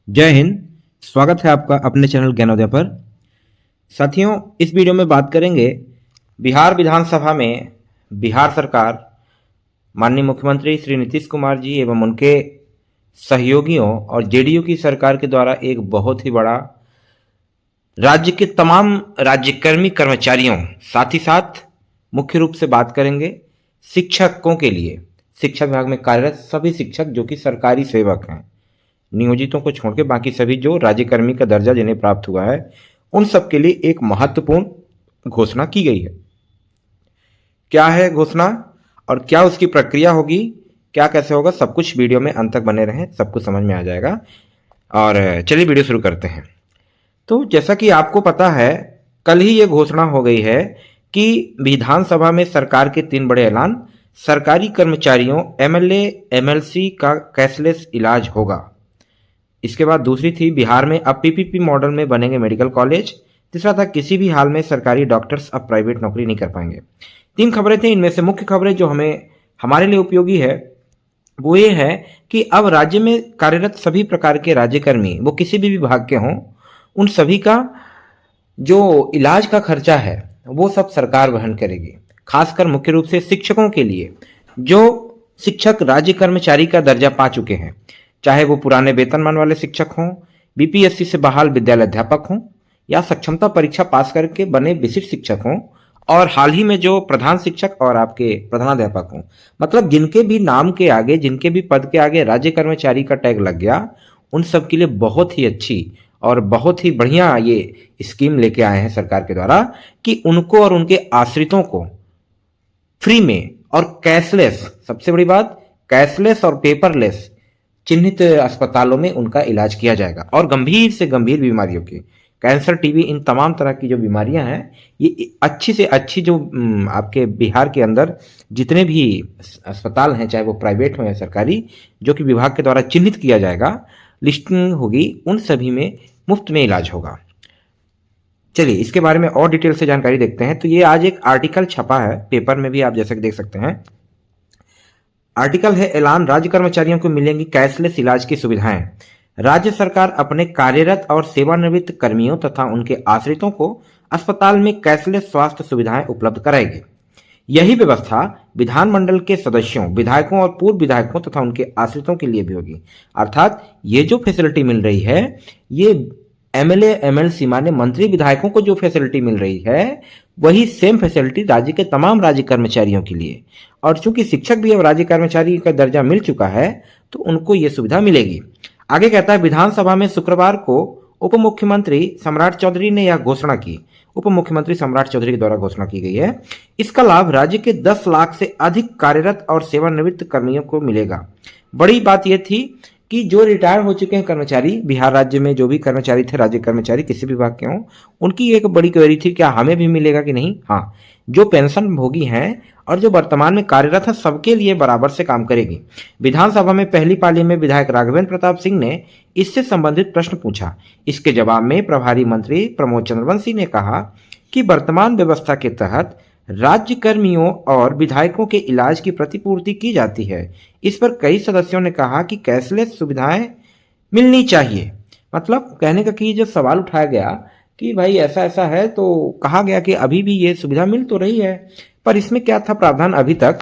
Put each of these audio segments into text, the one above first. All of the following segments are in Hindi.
जय हिंद। स्वागत है आपका अपने चैनल ज्ञानोदय पर। साथियों, इस वीडियो में बात करेंगे बिहार विधानसभा में बिहार सरकार, माननीय मुख्यमंत्री श्री नीतीश कुमार जी एवं उनके सहयोगियों और जेडीयू की सरकार के द्वारा एक बहुत ही बड़ा राज्य के तमाम राज्यकर्मी कर्मचारियों, साथ ही साथ मुख्य रूप से बात करेंगे शिक्षकों के लिए, शिक्षा विभाग में कार्यरत सभी शिक्षक जो कि सरकारी सेवक हैं, नियोजितों को छोड़ के बाकी सभी जो राज्यकर्मी का दर्जा जिन्हें प्राप्त हुआ है, उन सब के लिए एक महत्वपूर्ण घोषणा की गई है। क्या है घोषणा और क्या उसकी प्रक्रिया होगी, क्या कैसे होगा, सब कुछ वीडियो में अंत तक बने रहें, सब कुछ समझ में आ जाएगा। और चलिए वीडियो शुरू करते हैं। तो जैसा कि आपको पता है, कल ही ये घोषणा हो गई है कि विधानसभा में सरकार के 3 बड़े ऐलान। सरकारी कर्मचारियों, एमएलए, एमएलसी का कैशलेस इलाज होगा। इसके बाद दूसरी थी, बिहार में अब पीपीपी मॉडल में बनेंगे मेडिकल कॉलेज। तीसरा था, किसी भी हाल में सरकारी डॉक्टर्स अब प्राइवेट नौकरी नहीं कर पाएंगे। 3 खबरें थी। इनमें से मुख्य खबरें जो हमारे लिए उपयोगी है वो ये है कि अब राज्य में कार्यरत सभी प्रकार के राज्यकर्मी, वो किसी भी विभाग के हों, उन सभी का जो इलाज का खर्चा है वो सब सरकार वहन करेगी। खासकर मुख्य रूप से शिक्षकों के लिए, जो शिक्षक राज्य कर्मचारी का दर्जा पा चुके हैं, चाहे वो पुराने वेतनमान वाले शिक्षक हों, बीपीएससी से बहाल विद्यालय अध्यापक हों, या सक्षमता परीक्षा पास करके बने विशिष्ट शिक्षक हों, और हाल ही में जो प्रधान शिक्षक और आपके प्रधानाध्यापक हों, मतलब जिनके भी नाम के आगे, जिनके भी पद के आगे राज्य कर्मचारी का टैग लग गया, उन सब के लिए बहुत ही अच्छी और बहुत ही बढ़िया ये स्कीम लेके आए हैं सरकार के द्वारा कि उनको और उनके आश्रितों को फ्री में और कैशलेस, सबसे बड़ी बात कैशलेस और पेपरलेस चिन्हित अस्पतालों में उनका इलाज किया जाएगा। और गंभीर से गंभीर बीमारियों की, कैंसर, टीबी, इन तमाम तरह की जो बीमारियां हैं, ये अच्छी से अच्छी जो आपके बिहार के अंदर जितने भी अस्पताल हैं, चाहे वो प्राइवेट हो या सरकारी, जो कि विभाग के द्वारा चिन्हित किया जाएगा, लिस्टिंग होगी, उन सभी में मुफ्त में इलाज होगा। चलिए इसके बारे में और डिटेल से जानकारी देखते हैं। तो ये आज एक आर्टिकल छपा है पेपर में भी, आप जैसे देख सकते हैं। आर्टिकल है, ऐलान, राज्य कर्मचारियों को मिलेंगी कैशलेस इलाज की सुविधाएं। राज्य सरकार अपने कार्यरत और सेवानिवृत्त कर्मियों तथा उनके आश्रितों को अस्पताल में कैशलेस स्वास्थ्य सुविधाएं उपलब्ध कराएगी। यही व्यवस्था विधानमंडल के सदस्यों, विधायकों और पूर्व विधायकों तथा उनके आश्रितों के लिए भी होगी। अर्थात ये जो फैसिलिटी मिल रही है, ये एमएलए, एमएलसी माने मंत्री, विधायकों को जो फैसिलिटी मिल रही है, वही सेम फैसिलिटी राज्य के तमाम राज्य कर्मचारियों के लिए। और चूंकि शिक्षक भी अब राज्य कर्मचारी का दर्जा मिल चुका है, तो उनको ये सुविधा मिलेगी। आगे कहता है, विधानसभा में शुक्रवार को उप मुख्यमंत्री सम्राट चौधरी ने यह घोषणा की। उप मुख्यमंत्री सम्राट चौधरी के द्वारा घोषणा की गई है। इसका लाभ राज्य के 10 लाख से अधिक कार्यरत और सेवानिवृत्त कर्मियों को मिलेगा। बड़ी बात यह थी कि जो रिटायर हो चुके हैं कर्मचारी, बिहार राज्य में जो भी कर्मचारी थे, राज्य कर्मचारी किसी भी विभाग के हों, उनकी एक बड़ी क्वेरी थी, क्या हमें भी मिलेगा कि नहीं। हाँ, जो पेंशन भोगी हैं और जो वर्तमान में कार्यरत है, सबके लिए बराबर से काम करेगी। विधानसभा में पहली पाली में विधायक राघवेंद्र प्रताप सिंह ने इससे संबंधित प्रश्न पूछा। इसके जवाब में प्रभारी मंत्री प्रमोद चंद्रवंशी ने कहा कि वर्तमान व्यवस्था के तहत राज्य कर्मियों और विधायकों के इलाज की प्रतिपूर्ति की जाती है। इस पर कई सदस्यों ने कहा कि कैशलेस सुविधाएं मिलनी चाहिए। मतलब कहने का कि जब सवाल उठाया गया कि भाई ऐसा ऐसा है, तो कहा गया कि अभी भी ये सुविधा मिल तो रही है, पर इसमें क्या था प्रावधान अभी तक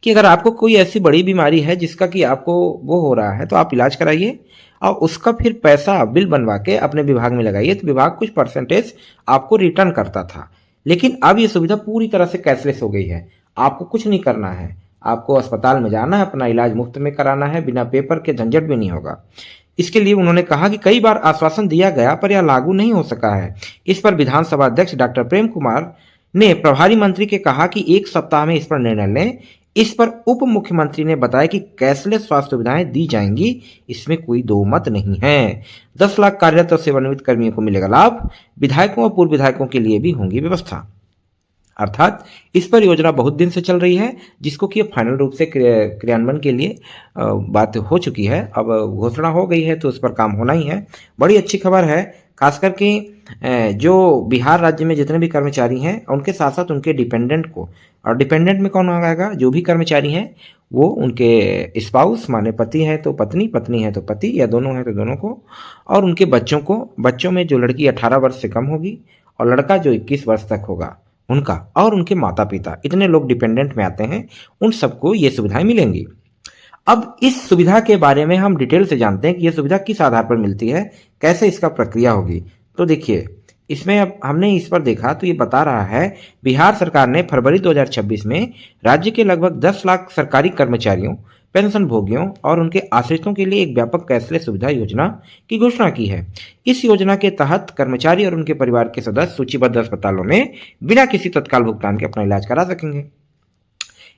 कि अगर आपको कोई ऐसी बड़ी बीमारी है जिसका कि आपको वो हो रहा है, तो आप इलाज कराइए और उसका फिर पैसा बिल बनवा के अपने विभाग में लगाइए, तो विभाग कुछ परसेंटेज आपको रिटर्न करता था। लेकिन अब ये सुविधा पूरी तरह से कैशलेस हो गई है। आपको कुछ नहीं करना है, आपको अस्पताल में जाना है, अपना इलाज मुफ्त में कराना है, बिना पेपर के झंझट भी नहीं होगा। इसके लिए उन्होंने कहा कि कई बार आश्वासन दिया गया पर यह लागू नहीं हो सका है। इस पर विधानसभा अध्यक्ष डॉक्टर प्रेम कुमार ने प्रभारी मंत्री के कहा कि 1 सप्ताह में इस पर निर्णय लें। इस पर उप मुख्यमंत्री ने बताया कि कैशलेस स्वास्थ्य सुविधाएं दी जाएंगी, इसमें कोई दो मत नहीं है। 10 लाख कार्यरत और सेवानिवृत्त कर्मियों को मिलेगा लाभ। विधायकों और पूर्व विधायकों के लिए भी होंगी व्यवस्था। अर्थात इस पर योजना बहुत दिन से चल रही है, जिसको कि अब फाइनल रूप से क्रियान्वयन के लिए बात हो चुकी है। अब घोषणा हो गई है तो उस पर काम होना ही है। बड़ी अच्छी खबर है, खास करके जो बिहार राज्य में जितने भी कर्मचारी हैं उनके साथ साथ उनके डिपेंडेंट को, और डिपेंडेंट में कौन आएगा, जो भी कर्मचारी हैं वो उनके स्पाउस माने पति है तो पत्नी, पत्नी है तो पति, या दोनों हैं तो दोनों को, और उनके बच्चों को, बच्चों में जो लड़की 18 वर्ष से कम होगी और लड़का जो 21 वर्ष तक होगा उनका, और उनके माता पिता, इतने लोग डिपेंडेंट में आते हैं, उन सबको ये सुविधाएं मिलेंगी। अब इस सुविधा के बारे में हम डिटेल से जानते हैं कि यह सुविधा किस आधार पर मिलती है, कैसे इसका प्रक्रिया होगी। तो देखिए, इसमें अब हमने इस पर देखा तो ये बता रहा है बिहार सरकार ने फरवरी 2026 में राज्य के लगभग 10 लाख सरकारी कर्मचारियों, पेंशन भोगियों और उनके आश्रितों के लिए एक व्यापक कैशलेस सुविधा योजना की घोषणा की है। इस योजना के तहत कर्मचारी और उनके परिवार के सदस्य सूचीबद्ध अस्पतालों में बिना किसी तत्काल भुगतान के अपना इलाज करा सकेंगे।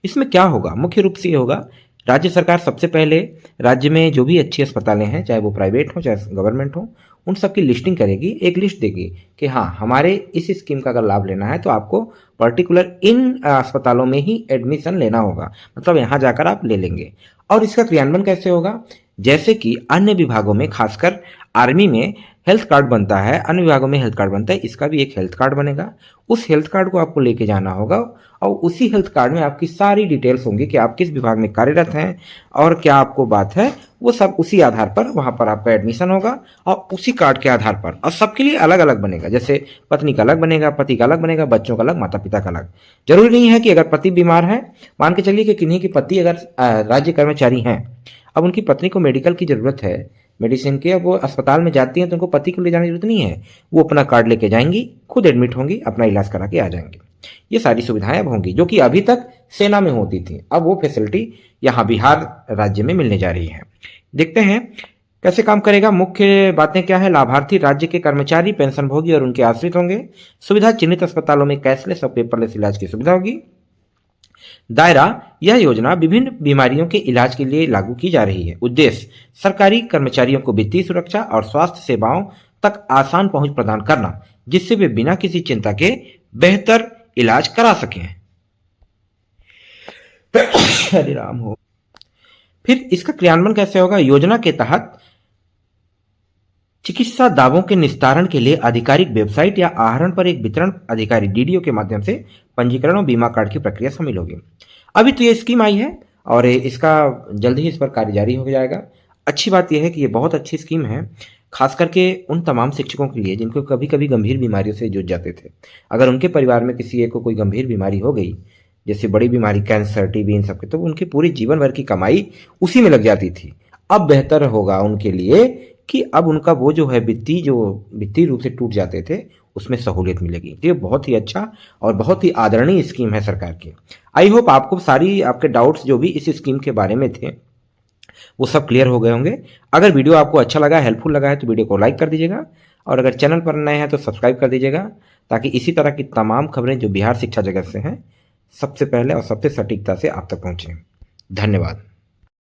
इसमें क्या होगा, मुख्य रूप से ये होगा, राज्य सरकार सबसे पहले राज्य में जो भी अच्छी अस्पतालें हैं, चाहे वो प्राइवेट हो चाहे गवर्नमेंट हो, उन सब की लिस्टिंग करेगी, एक लिस्ट देगी कि हाँ हमारे इस स्कीम का अगर लाभ लेना है तो आपको पर्टिकुलर इन अस्पतालों में ही एडमिशन लेना होगा, मतलब यहाँ जाकर आप ले लेंगे। और इसका क्रियान्वयन कैसे होगा, जैसे कि अन्य विभागों में, खासकर आर्मी में हेल्थ कार्ड बनता है, अन्य विभागों में हेल्थ कार्ड बनता है, इसका भी एक हेल्थ कार्ड बनेगा। उस हेल्थ कार्ड को आपको लेके जाना होगा और उसी हेल्थ कार्ड में आपकी सारी डिटेल्स होंगी कि आप किस विभाग में कार्यरत हैं और क्या आपको बात है, वो सब उसी आधार पर वहां पर आपका एडमिशन होगा और उसी कार्ड के आधार पर। और सबके लिए अलग अलग बनेगा, जैसे पत्नी का अलग बनेगा, पति का अलग बनेगा, बच्चों का अलग, माता पिता का अलग। जरूरी नहीं है कि अगर पति बीमार है, मान के चलिए कि किन्हीं की पति अगर राज्य कर्मचारी हैं, अब उनकी पत्नी को मेडिकल की जरूरत है, मेडिसिन के, अब वो अस्पताल में जाती हैं तो उनको पति को ले जाने की जरूरत नहीं है, वो अपना कार्ड लेके जाएंगी, खुद एडमिट होंगी, अपना इलाज करा के आ जाएंगे। ये सारी सुविधाएं अब होंगी, जो कि अभी तक सेना में होती थी, अब वो फैसिलिटी यहाँ बिहार राज्य में मिलने जा रही है। देखते हैं कैसे काम करेगा। मुख्य बातें क्या है, लाभार्थी राज्य के कर्मचारी, पेंशनभोगी और उनके आश्रित होंगे। सुविधा चिन्हित अस्पतालों में कैशलेस और पेपरलेस इलाज की सुविधा होगी। दायरा, यह योजना विभिन्न बीमारियों के इलाज के लिए लागू की जा रही है। उद्देश्य, सरकारी कर्मचारियों को वित्तीय सुरक्षा और स्वास्थ्य सेवाओं तक आसान पहुंच प्रदान करना, जिससे वे बिना किसी चिंता के बेहतर इलाज करा सकें। हरे राम हो। फिर इसका क्रियान्वयन कैसे होगा, योजना के तहत चिकित्सा दावों के निस्तारण के लिए आधिकारिक वेबसाइट या आहरण पर एक वितरण अधिकारी डीडीओ के माध्यम से पंजीकरण और बीमा कार्ड की प्रक्रिया शामिल होगी। अभी तो ये स्कीम आई है और इसका जल्द ही इस पर कार्य जारी हो जाएगा। अच्छी बात यह है कि ये बहुत अच्छी स्कीम है, खास करके उन तमाम शिक्षकों के लिए जिनको कभी कभी गंभीर बीमारियों से जूझ जाते थे। अगर उनके परिवार में किसी एक को कोई गंभीर बीमारी हो गई, जैसे बड़ी बीमारी, कैंसर, टीबी, इन सबके, तो उनकी पूरी जीवन भर की कमाई उसी में लग जाती थी। अब बेहतर होगा उनके लिए कि अब उनका वो जो है वित्तीय रूप से टूट जाते थे, उसमें सहूलियत मिलेगी। ये बहुत ही अच्छा और बहुत ही आदरणीय स्कीम है सरकार की। आई होप आपको सारी आपके डाउट्स जो भी इस स्कीम के बारे में थे वो सब क्लियर हो गए होंगे। अगर वीडियो आपको अच्छा लगा, हेल्पफुल लगा है तो वीडियो को लाइक कर दीजिएगा, और अगर चैनल पर नए हैं तो सब्सक्राइब कर दीजिएगा, ताकि इसी तरह की तमाम खबरें जो बिहार शिक्षा जगत से हैं सबसे पहले और सबसे सटीकता से आप तक पहुँचें। धन्यवाद।